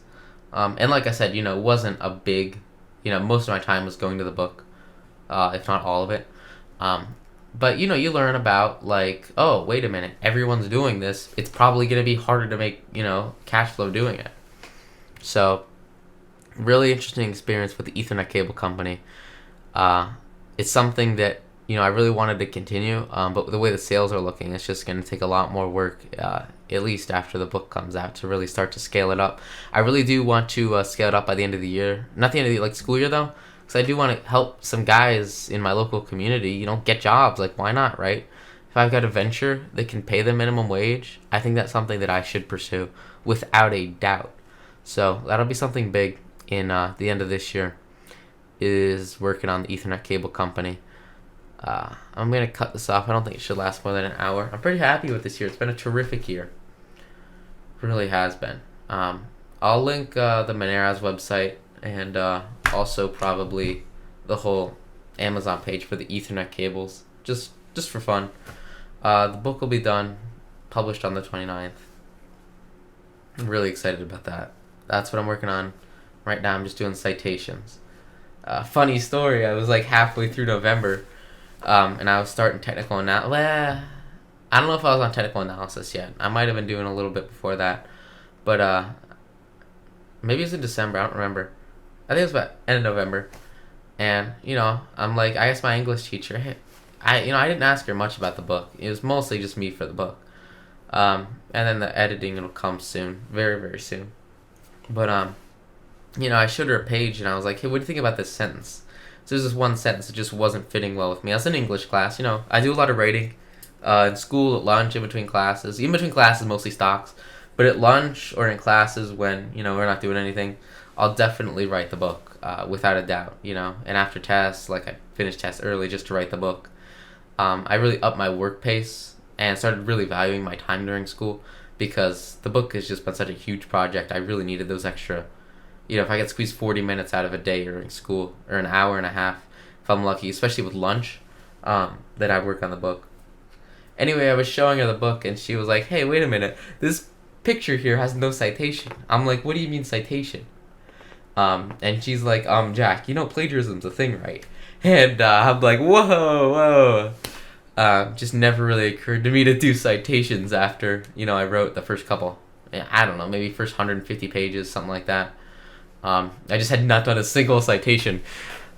And like I said, it wasn't a big, most of my time was going to the book, if not all of it. But, you learn about, like, oh, wait a minute, everyone's doing this. It's probably going to be harder to make, cash flow doing it. So, really interesting experience with the Ethernet cable company. It's something that, I really wanted to continue, but the way the sales are looking, it's just going to take a lot more work, at least after the book comes out, to really start to scale it up. I really do want to scale it up by the end of the year. Not the end of the school year, though, because I do want to help some guys in my local community, get jobs. Like, why not, right? If I've got a venture that can pay the minimum wage, I think that's something that I should pursue without a doubt. So that'll be something big in the end of this year, is working on the Ethernet cable company. I'm going to cut this off. I don't think it should last more than an hour. I'm pretty happy with this year. It's been a terrific year. It really has been. I'll link the Moneras website and also probably the whole Amazon page for the Ethernet cables, just for fun. The book will be done, published on the 29th. I'm really excited about that. That's what I'm working on. Right now I'm just doing citations. Funny story, I was like halfway through November, and I was starting technical analysis. Well, I don't know if I was on technical analysis yet. I might have been doing a little bit before that, but maybe it was in December. I don't remember. I think it was about end of November, and I'm like, I asked my English teacher. Hey, I didn't ask her much about the book. It was mostly just me for the book, and then the editing will come soon, very very soon. But I showed her a page and I was like, hey, what do you think about this sentence? So there's this one sentence that just wasn't fitting well with me. I was in English class, I do a lot of writing in school, at lunch, in between classes. In between classes, mostly stocks. But at lunch or in classes when, we're not doing anything, I'll definitely write the book, without a doubt, And after tests, like I finished tests early just to write the book. I really upped my work pace and started really valuing my time during school because the book has just been such a huge project. I really needed those extra, if I could squeeze 40 minutes out of a day during school, or an hour and a half, if I'm lucky, especially with lunch, that I work on the book. Anyway, I was showing her the book, and she was like, hey, wait a minute, this picture here has no citation. I'm like, what do you mean citation? And she's like, Jack, plagiarism's a thing, right? And I'm like, whoa. Just never really occurred to me to do citations after, I wrote the first couple, I don't know, maybe first 150 pages, something like that. I just had not done a single citation,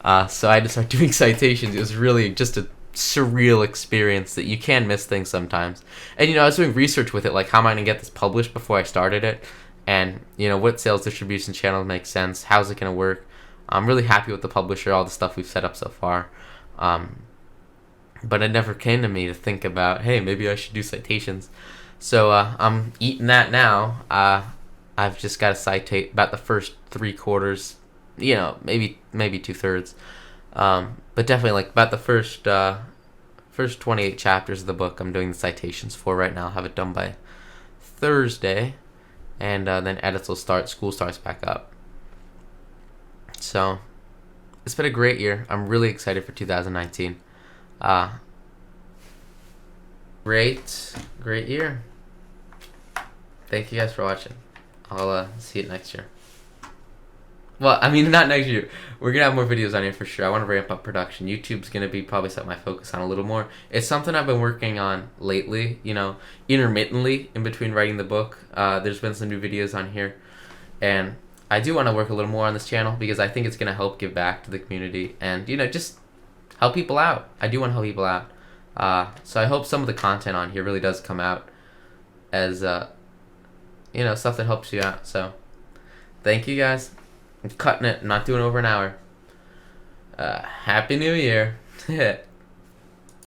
so I had to start doing citations. It was really just a surreal experience that you can miss things sometimes. And, I was doing research with it, like how am I going to get this published before I started it? And, what sales distribution channels make sense? How's it going to work? I'm really happy with the publisher, all the stuff we've set up so far. But it never came to me to think about, hey, maybe I should do citations. So I'm eating that now. I've just got to citate about the first 3/4, maybe 2/3, but definitely like about the first 28 chapters of the book. I'm doing the citations for right now. I'll have it done by Thursday, and then edits will start. School starts back up. So it's been a great year. I'm really excited for 2019. Great year. Thank you guys for watching. I'll see it next year. Well, I mean, not next year. We're going to have more videos on here for sure. I want to ramp up production. YouTube's going to be probably something I focus on a little more. It's something I've been working on lately, intermittently in between writing the book. There's been some new videos on here. And I do want to work a little more on this channel because I think it's going to help give back to the community and, just help people out. I do want to help people out. So I hope some of the content on here really does come out as stuff that helps you out. So thank you guys. I'm cutting it. I'm not doing over an hour. Happy New Year.